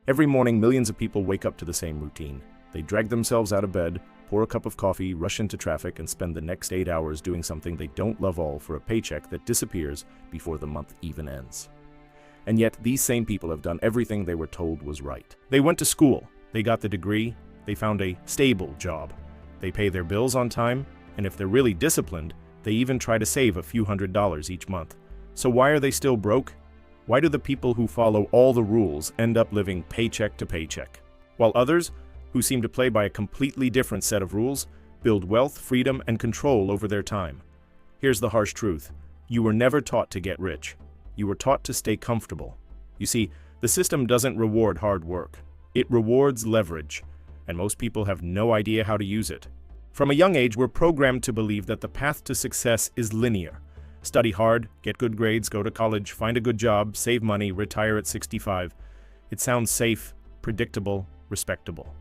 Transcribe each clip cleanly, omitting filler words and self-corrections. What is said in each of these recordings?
Every morning, millions of people wake up to the same routine. They drag themselves out of bed, pour a cup of coffee, rush into traffic, and spend the next 8 hours doing something they don't love, all for a paycheck that disappears before the month even ends. And yet, these same people have done everything they were told was right. They went to school, they got the degree, they found a stable job. They pay their bills on time, and if they're really disciplined, they even try to save a few $100s each month. So why are they still broke? Why do the people who follow all the rules end up living paycheck to paycheck, while others, who seem to play by a completely different set of rules, build wealth, freedom, and control over their time? Here's the harsh truth. You were never taught to get rich. You were taught to stay comfortable. You see, the system doesn't reward hard work. It rewards leverage, and most people have no idea how to use it. From a young age, we're programmed to believe that the path to success is linear. Study hard, get good grades, go to college, find a good job, save money, retire at 65. It sounds safe, predictable, respectable.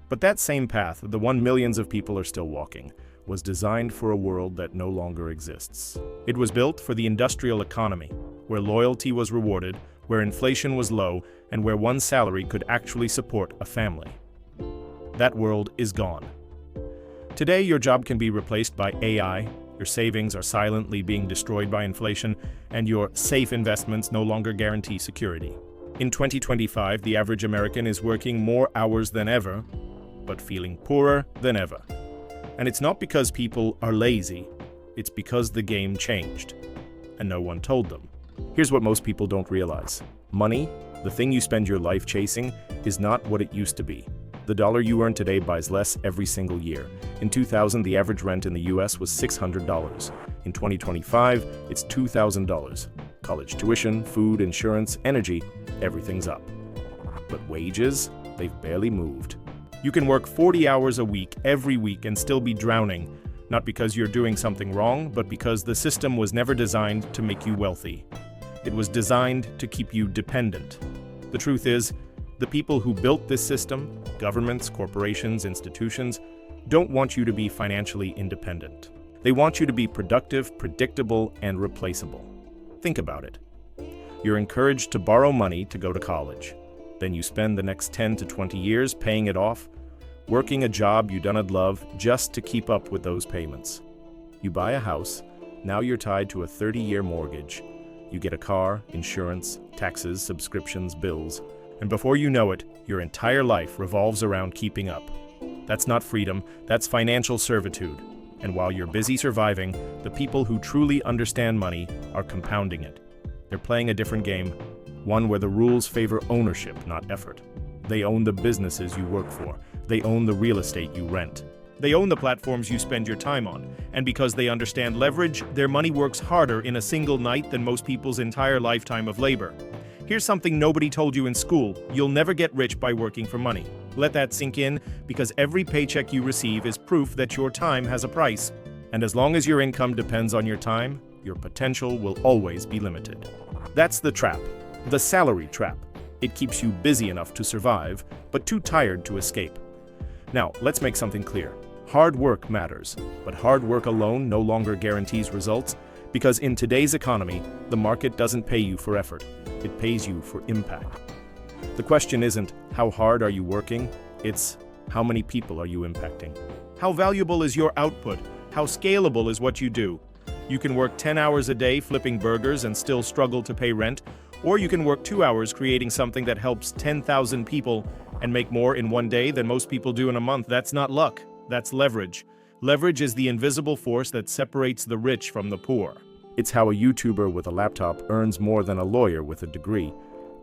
But that same path, the one millions of people are still walking, was designed for a world that no longer exists. It was built for the industrial economy, where loyalty was rewarded, where inflation was low, and where one salary could actually support a family. That world is gone. Today, your job can be replaced by AI, your savings are silently being destroyed by inflation, and your safe investments no longer guarantee security. In 2025, the average American is working more hours than ever, but feeling poorer than ever. And it's not because people are lazy, it's because the game changed, and no one told them. Here's what most people don't realize. Money, the thing you spend your life chasing, is not what it used to be. The dollar you earn today buys less every single year. In 2000, the average rent in the US was $600. In 2025, it's $2,000. College tuition, food, insurance, energy, everything's up. But wages, they've barely moved. You can work 40 hours a week, every week, and still be drowning, not because you're doing something wrong, but because the system was never designed to make you wealthy. It was designed to keep you dependent. The truth is, the people who built this system, governments, corporations, institutions, don't want you to be financially independent. They want you to be productive, predictable, and replaceable. Think about it. You're encouraged to borrow money to go to college. Then you spend the next 10 to 20 years paying it off, working a job you don't love just to keep up with those payments. You buy a house, now you're tied to a 30-year mortgage. You get a car, insurance, taxes, subscriptions, bills, and before you know it, your entire life revolves around keeping up. That's not freedom, that's financial servitude. And while you're busy surviving, the people who truly understand money are compounding it. They're playing a different game, one where the rules favor ownership, not effort. They own the businesses you work for. They own the real estate you rent. They own the platforms you spend your time on. And because they understand leverage, their money works harder in a single night than most people's entire lifetime of labor. Here's something nobody told you in school. You'll never get rich by working for money. Let that sink in, because every paycheck you receive is proof that your time has a price. And as long as your income depends on your time, your potential will always be limited. That's the trap, the salary trap. It keeps you busy enough to survive, but too tired to escape. Now, let's make something clear. Hard work matters, but hard work alone no longer guarantees results, because in today's economy, the market doesn't pay you for effort. It pays you for impact. The question isn't, how hard are you working? It's, how many people are you impacting? How valuable is your output? How scalable is what you do? You can work 10 hours a day flipping burgers and still struggle to pay rent, or you can work 2 hours creating something that helps 10,000 people and make more in one day than most people do in a month. That's not luck, that's leverage. Leverage is the invisible force that separates the rich from the poor. It's how a YouTuber with a laptop earns more than a lawyer with a degree.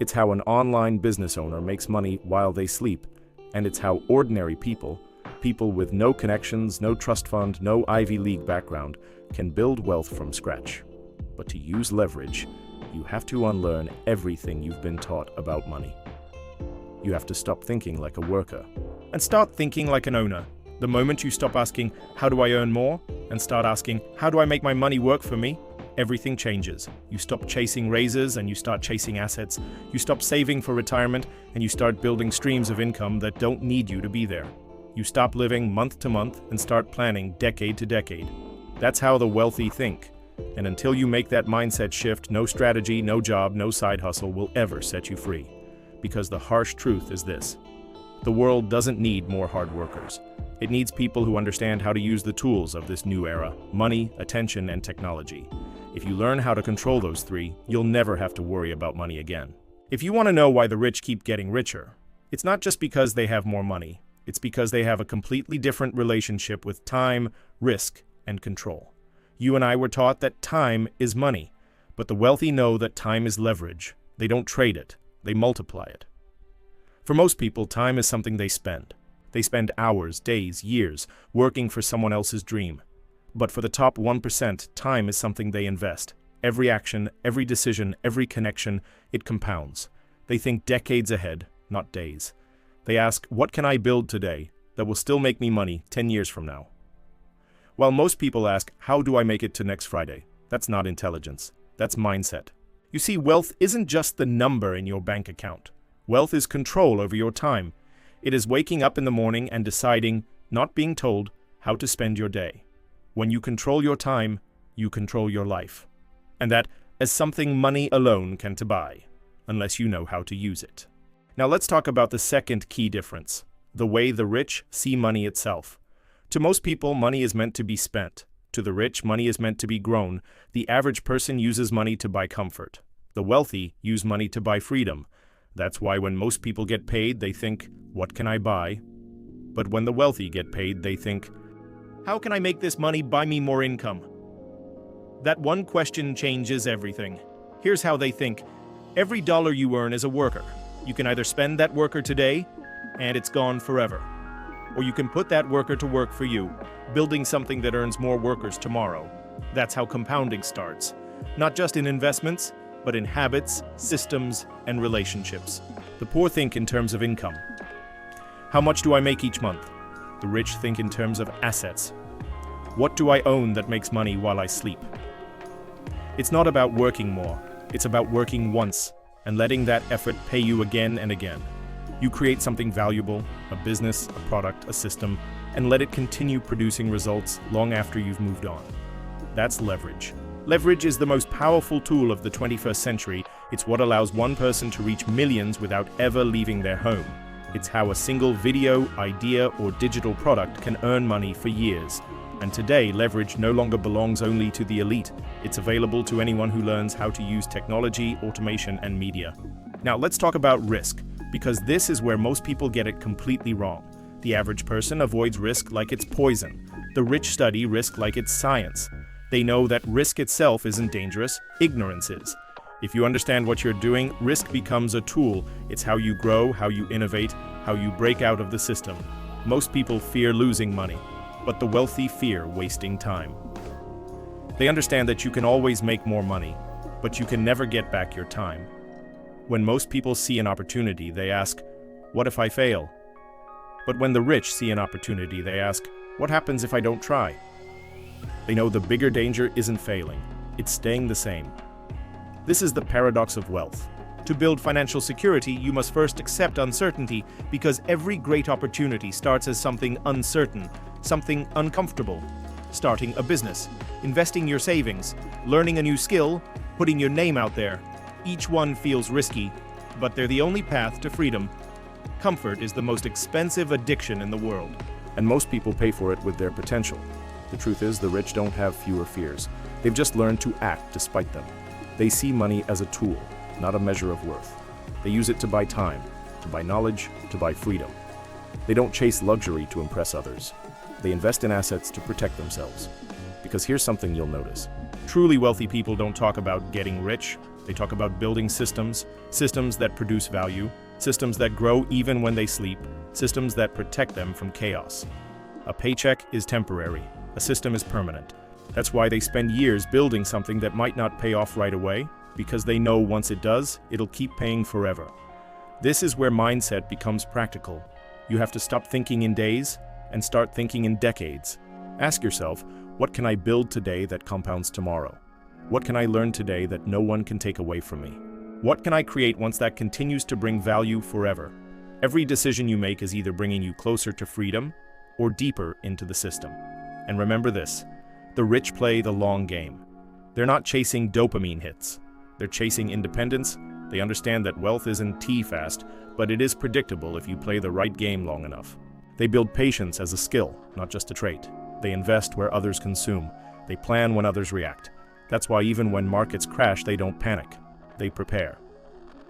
It's how an online business owner makes money while they sleep. And it's how ordinary people, people with no connections, no trust fund, no Ivy League background, can build wealth from scratch. But to use leverage, you have to unlearn everything you've been taught about money. You have to stop thinking like a worker and start thinking like an owner. The moment you stop asking, how do I earn more? And start asking, how do I make my money work for me? Everything changes. You stop chasing raises and you start chasing assets. You stop saving for retirement and you start building streams of income that don't need you to be there. You stop living month to month and start planning decade to decade. That's how the wealthy think. And until you make that mindset shift, no strategy, no job, no side hustle will ever set you free. Because the harsh truth is this: the world doesn't need more hard workers. It needs people who understand how to use the tools of this new era: money, attention, and technology. If you learn how to control those three, you'll never have to worry about money again. If you want to know why the rich keep getting richer, it's not just because they have more money. It's because they have a completely different relationship with time, risk, and control. You and I were taught that time is money, but the wealthy know that time is leverage. They don't trade it, they multiply it. For most people, time is something they spend. They spend hours, days, years working for someone else's dream. But for the top 1%, time is something they invest. Every action, every decision, every connection, it compounds. They think decades ahead, not days. They ask, what can I build today that will still make me money 10 years from now? While most people ask, how do I make it to next Friday? That's not intelligence. That's mindset. You see, wealth isn't just the number in your bank account. Wealth is control over your time. It is waking up in the morning and deciding, not being told, how to spend your day. When you control your time, you control your life. And that is something money alone can't buy, unless you know how to use it. Now let's talk about the second key difference: the way the rich see money itself. To most people, money is meant to be spent. To the rich, money is meant to be grown. The average person uses money to buy comfort. The wealthy use money to buy freedom. That's why when most people get paid, they think, what can I buy? But when the wealthy get paid, they think, how can I make this money buy me more income? That one question changes everything. Here's how they think. Every dollar you earn is a worker. You can either spend that worker today, and it's gone forever. Or you can put that worker to work for you, building something that earns more workers tomorrow. That's how compounding starts. Not just in investments, but in habits, systems, and relationships. The poor think in terms of income. How much do I make each month? The rich think in terms of assets. What do I own that makes money while I sleep? It's not about working more. It's about working once and letting that effort pay you again and again. You create something valuable, a business, a product, a system, and let it continue producing results long after you've moved on. That's leverage. Leverage is the most powerful tool of the 21st century. It's what allows one person to reach millions without ever leaving their home. It's how a single video, idea, or digital product can earn money for years. And today, leverage no longer belongs only to the elite. It's available to anyone who learns how to use technology, automation, and media. Now, let's talk about risk, because this is where most people get it completely wrong. The average person avoids risk like it's poison. The rich study risk like it's science. They know that risk itself isn't dangerous, ignorance is. If you understand what you're doing, risk becomes a tool. It's how you grow, how you innovate, how you break out of the system. Most people fear losing money, but the wealthy fear wasting time. They understand that you can always make more money, but you can never get back your time. When most people see an opportunity, they ask, what if I fail? But when the rich see an opportunity, they ask, what happens if I don't try? They know the bigger danger isn't failing, it's staying the same. This is the paradox of wealth. To build financial security, you must first accept uncertainty, because every great opportunity starts as something uncertain, something uncomfortable. Starting a business, investing your savings, learning a new skill, putting your name out there. Each one feels risky, but they're the only path to freedom. Comfort is the most expensive addiction in the world. And most people pay for it with their potential. The truth is, the rich don't have fewer fears. They've just learned to act despite them. They see money as a tool, not a measure of worth. They use it to buy time, to buy knowledge, to buy freedom. They don't chase luxury to impress others. They invest in assets to protect themselves. Because here's something you'll notice. Truly wealthy people don't talk about getting rich. They talk about building systems, systems that produce value, systems that grow even when they sleep, systems that protect them from chaos. A paycheck is temporary. A system is permanent. That's why they spend years building something that might not pay off right away, because they know once it does, it'll keep paying forever. This is where mindset becomes practical. You have to stop thinking in days and start thinking in decades. Ask yourself, what can I build today that compounds tomorrow? What can I learn today that no one can take away from me? What can I create once that continues to bring value forever? Every decision you make is either bringing you closer to freedom or deeper into the system. And remember this, the rich play the long game. They're not chasing dopamine hits. They're chasing independence, They understand that wealth isn't tea-fast, but it is predictable if you play the right game long enough. They build patience as a skill, not just a trait. They invest where others consume. They plan when others react. That's why even when markets crash, they don't panic. They prepare.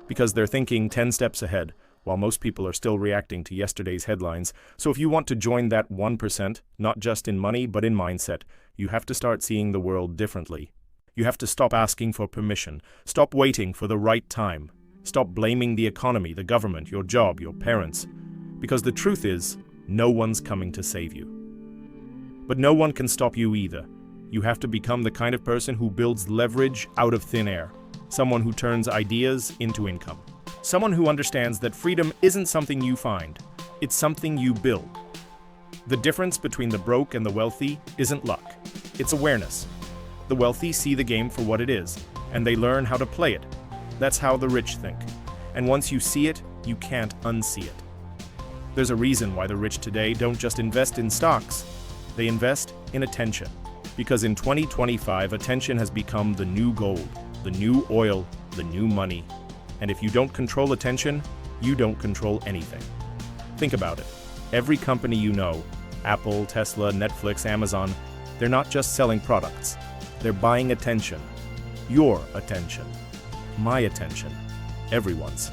Because they're thinking 10 steps ahead, while most people are still reacting to yesterday's headlines. So if you want to join that 1%, not just in money, but in mindset, you have to start seeing the world differently. You have to stop asking for permission. Stop waiting for the right time. Stop blaming the economy, the government, your job, your parents. Because the truth is, no one's coming to save you. But no one can stop you either. You have to become the kind of person who builds leverage out of thin air. Someone who turns ideas into income. Someone who understands that freedom isn't something you find, it's something you build. The difference between the broke and the wealthy isn't luck, it's awareness. The wealthy see the game for what it is, and they learn how to play it. That's how the rich think. And once you see it, you can't unsee it. There's a reason why the rich today don't just invest in stocks, they invest in attention. Because in 2025, attention has become the new gold, the new oil, the new money. And if you don't control attention, you don't control anything. Think about it. Every company you know, Apple, Tesla, Netflix, Amazon, they're not just selling products. They're buying attention. Your attention. My attention. Everyone's.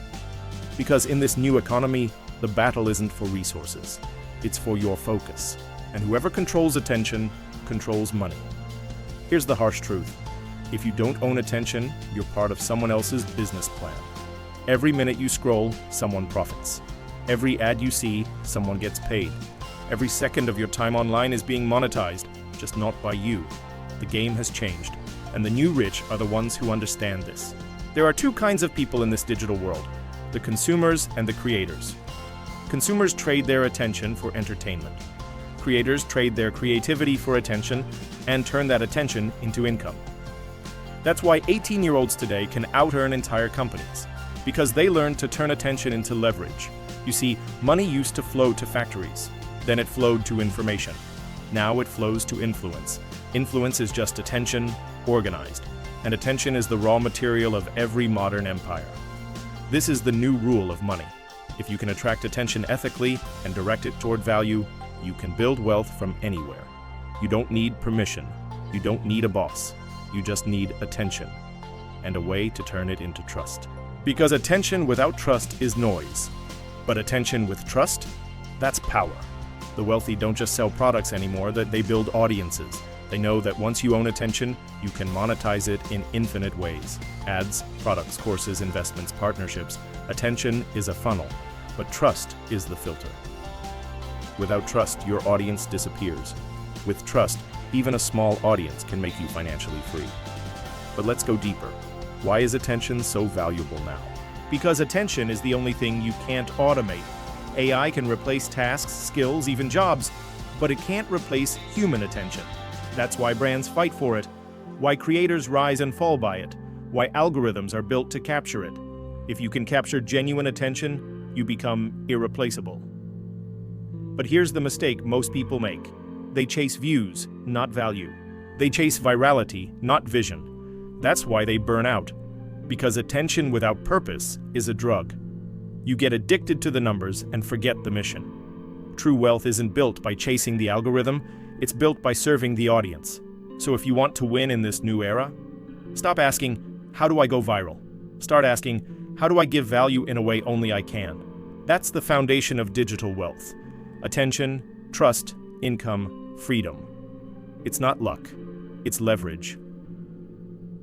Because in this new economy, the battle isn't for resources. It's for your focus. And whoever controls attention, controls money. Here's the harsh truth. If you don't own attention, you're part of someone else's business plan. Every minute you scroll, someone profits. Every ad you see, someone gets paid. Every second of your time online is being monetized, just not by you. The game has changed, and the new rich are the ones who understand this. There are two kinds of people in this digital world, the consumers and the creators. Consumers trade their attention for entertainment. Creators trade their creativity for attention and turn that attention into income. That's why 18-year-olds today can out-earn entire companies, because they learned to turn attention into leverage. You see, money used to flow to factories. Then it flowed to information. Now it flows to influence. Influence is just attention, organized. And attention is the raw material of every modern empire. This is the new rule of money. If you can attract attention ethically and direct it toward value, you can build wealth from anywhere. You don't need permission. You don't need a boss. You just need attention and a way to turn it into trust. Because attention without trust is noise. But attention with trust, that's power. The wealthy don't just sell products anymore, that they build audiences. They know that once you own attention, you can monetize it in infinite ways. Ads, products, courses, investments, partnerships. Attention is a funnel, but trust is the filter. Without trust, your audience disappears. With trust, even a small audience can make you financially free. But let's go deeper. Why is attention so valuable now? Because attention is the only thing you can't automate. AI can replace tasks, skills, even jobs, but it can't replace human attention. That's why brands fight for it, why creators rise and fall by it, why algorithms are built to capture it. If you can capture genuine attention, you become irreplaceable. But here's the mistake most people make. They chase views, not value. They chase virality, not vision. That's why they burn out. Because attention without purpose is a drug. You get addicted to the numbers and forget the mission. True wealth isn't built by chasing the algorithm, it's built by serving the audience. So if you want to win in this new era, stop asking, how do I go viral? Start asking, how do I give value in a way only I can? That's the foundation of digital wealth. Attention, trust, income, freedom. It's not luck, it's leverage.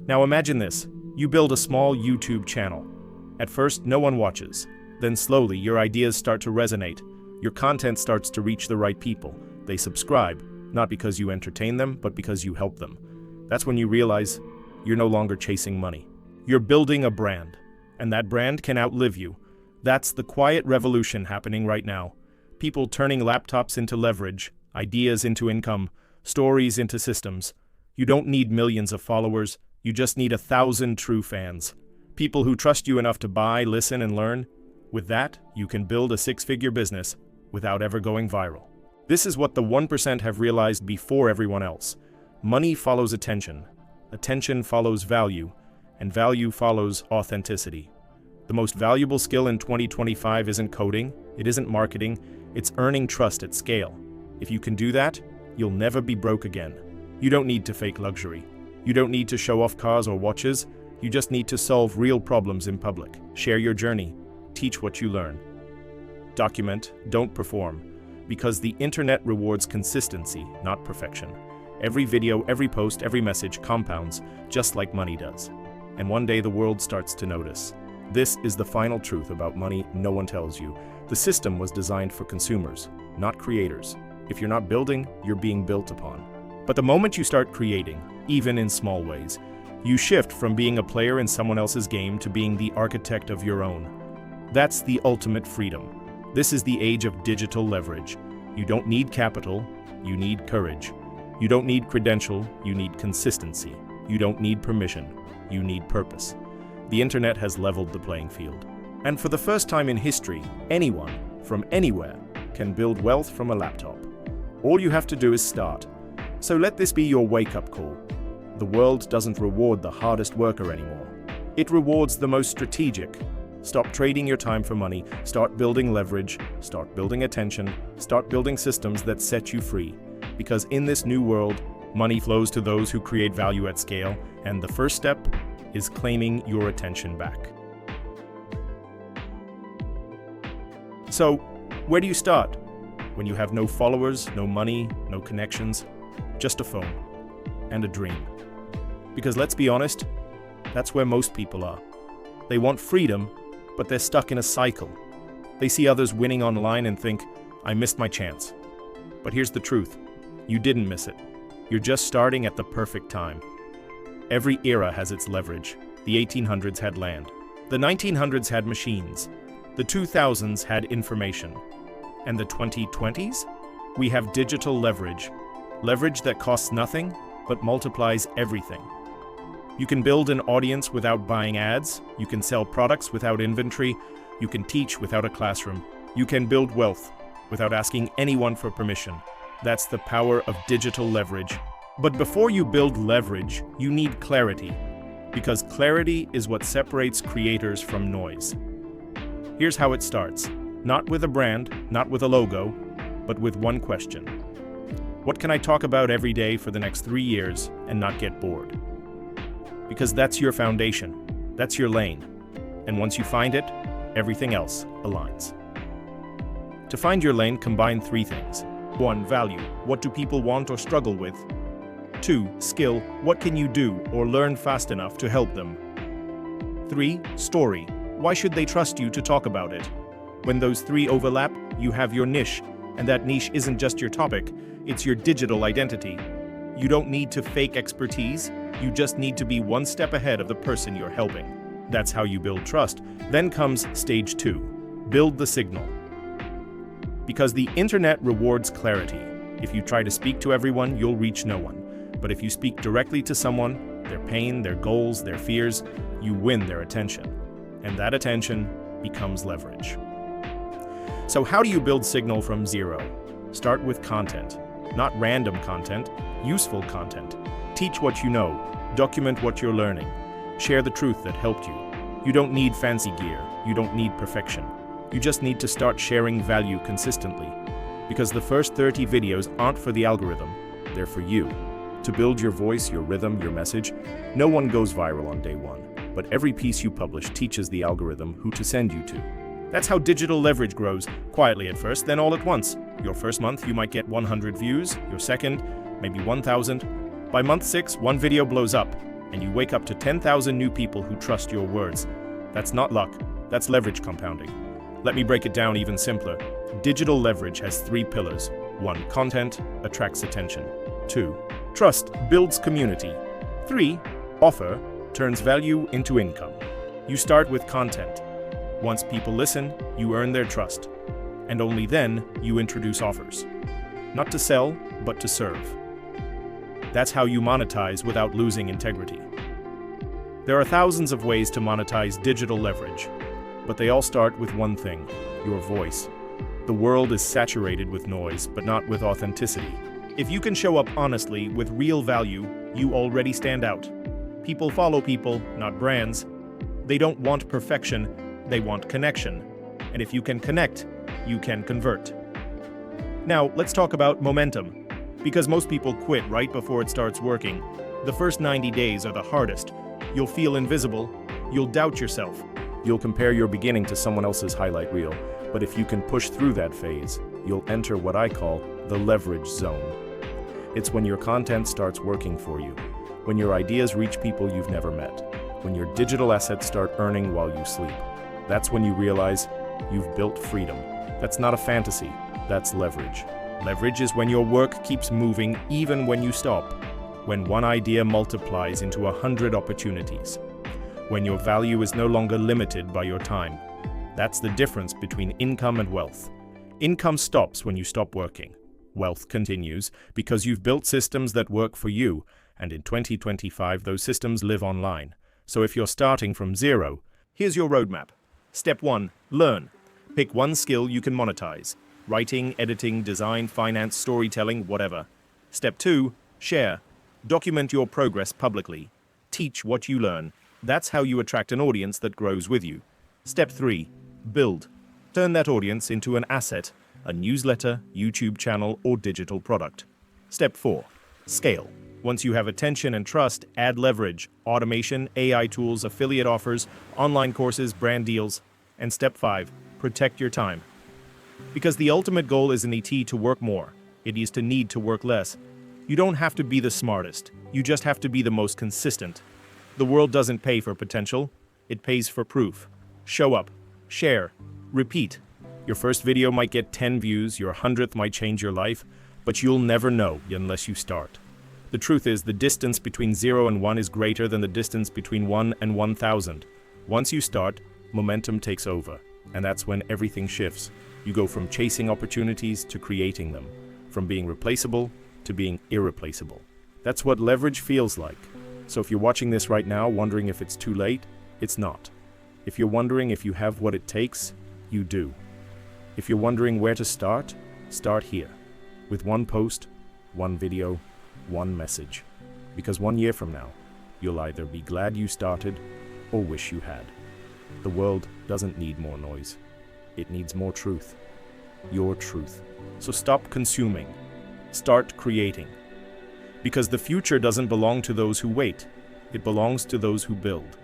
Now imagine this. You build a small YouTube channel. At first, no one watches. Then slowly, your ideas start to resonate. Your content starts to reach the right people. They subscribe, not because you entertain them, but because you help them. That's when you realize you're no longer chasing money. You're building a brand, and that brand can outlive you. That's the quiet revolution happening right now. People turning laptops into leverage, ideas into income, stories into systems. You don't need millions of followers, you just need 1,000 true fans. People who trust you enough to buy, listen, and learn. With that, you can build a six-figure business without ever going viral. This is what the 1% have realized before everyone else. Money follows attention. Attention follows value, and value follows authenticity. The most valuable skill in 2025 isn't coding, it isn't marketing, it's earning trust at scale. If you can do that, you'll never be broke again. You don't need to fake luxury. You don't need to show off cars or watches. You just need to solve real problems in public. Share your journey. Teach what you learn. Document, don't perform. Because the internet rewards consistency, not perfection. Every video, every post, every message compounds, just like money does. And one day the world starts to notice. This is the final truth about money no one tells you. The system was designed for consumers, not creators. If you're not building, you're being built upon. But the moment you start creating, even in small ways, you shift from being a player in someone else's game to being the architect of your own. That's the ultimate freedom. This is the age of digital leverage. You don't need capital, you need courage. You don't need credential, you need consistency. You don't need permission, you need purpose. The internet has leveled the playing field. And for the first time in history, anyone, from anywhere, can build wealth from a laptop. All you have to do is start. So let this be your wake-up call. The world doesn't reward the hardest worker anymore. It rewards the most strategic. Stop trading your time for money, start building leverage, start building attention, start building systems that set you free. Because in this new world, money flows to those who create value at scale, and the first step is claiming your attention back. So, where do you start? When you have no followers, no money, no connections, just a phone and a dream. Because let's be honest, that's where most people are. They want freedom, but they're stuck in a cycle. They see others winning online and think, I missed my chance. But here's the truth. You didn't miss it. You're just starting at the perfect time. Every era has its leverage. The 1800s had land. The 1900s had machines. The 2000s had information. And the 2020s? We have digital leverage. Leverage that costs nothing, but multiplies everything. You can build an audience without buying ads. You can sell products without inventory. You can teach without a classroom. You can build wealth without asking anyone for permission. That's the power of digital leverage. But before you build leverage, you need clarity. Because clarity is what separates creators from noise. Here's how it starts. Not with a brand, not with a logo, but with one question. What can I talk about every day for the next 3 years and not get bored? Because that's your foundation. That's your lane. And once you find it, everything else aligns. To find your lane, combine 3 things. 1. Value. What do people want or struggle with? 2. Skill. What can you do or learn fast enough to help them? 3. Story. Why should they trust you to talk about it? When those 3 overlap, you have your niche. And that niche isn't just your topic, it's your digital identity. You don't need to fake expertise, you just need to be one step ahead of the person you're helping. That's how you build trust. Then comes stage 2. Build the signal. Because the internet rewards clarity. If you try to speak to everyone, you'll reach no one. But if you speak directly to someone, their pain, their goals, their fears, you win their attention. And that attention becomes leverage. So how do you build signal from zero? Start with content. Not random content, useful content. Teach what you know. Document what you're learning. Share the truth that helped you. You don't need fancy gear. You don't need perfection. You just need to start sharing value consistently. Because the first 30 videos aren't for the algorithm, they're for you. To build your voice, your rhythm, your message, no one goes viral on day one. But every piece you publish teaches the algorithm who to send you to. That's how digital leverage grows, quietly at first, then all at once. Your first month, you might get 100 views, your second, maybe 1,000. By month 6, one video blows up, and you wake up to 10,000 new people who trust your words. That's not luck, that's leverage compounding. Let me break it down even simpler. Digital leverage has 3 pillars. 1. Content attracts attention. 2. Trust builds community. 3. Offer turns value into income. You start with content. Once people listen, you earn their trust. And only then, you introduce offers. Not to sell, but to serve. That's how you monetize without losing integrity. There are thousands of ways to monetize digital leverage, but they all start with one thing: your voice. The world is saturated with noise, but not with authenticity. If you can show up honestly with real value, you already stand out. People follow people, not brands. They don't want perfection, They want connection. And if you can connect, you can convert. Now, let's talk about momentum. Because most people quit right before it starts working. The first 90 days are the hardest. You'll feel invisible. You'll doubt yourself. You'll compare your beginning to someone else's highlight reel. But if you can push through that phase, you'll enter what I call the leverage zone. It's when your content starts working for you, when your ideas reach people you've never met, when your digital assets start earning while you sleep. That's when you realize you've built freedom. That's not a fantasy, that's leverage. Leverage is when your work keeps moving even when you stop, when one idea multiplies into 100 opportunities, when your value is no longer limited by your time. That's the difference between income and wealth. Income stops when you stop working. Wealth continues because you've built systems that work for you, and in 2025 those systems live online. So if you're starting from zero, here's your roadmap. Step 1. Learn. Pick one skill you can monetize. Writing, editing, design, finance, storytelling, whatever. Step 2. Share. Document your progress publicly. Teach what you learn. That's how you attract an audience that grows with you. Step 3. Build. Turn that audience into an asset, a newsletter, YouTube channel, or digital product. Step 4. Scale. Once you have attention and trust, add leverage, automation, AI tools, affiliate offers, online courses, brand deals. And step 5. Protect your time. Because the ultimate goal isn't to work more. It is to need to work less. You don't have to be the smartest. You just have to be the most consistent. The world doesn't pay for potential. It pays for proof. Show up. Share. Repeat. Your first video might get 10 views, your 100th might change your life, but you'll never know unless you start. The truth is, the distance between 0 and 1 is greater than the distance between 1 and 1,000. Once you start, momentum takes over, and that's when everything shifts. You go from chasing opportunities to creating them, from being replaceable to being irreplaceable. That's what leverage feels like. So if you're watching this right now wondering if it's too late, it's not. If you're wondering if you have what it takes, you do. If you're wondering where to start here. With one post, one video, one message. Because 1 year from now, you'll either be glad you started or wish you had. The world doesn't need more noise. It needs more truth. Your truth. So stop consuming. Start creating. Because the future doesn't belong to those who wait. It belongs to those who build.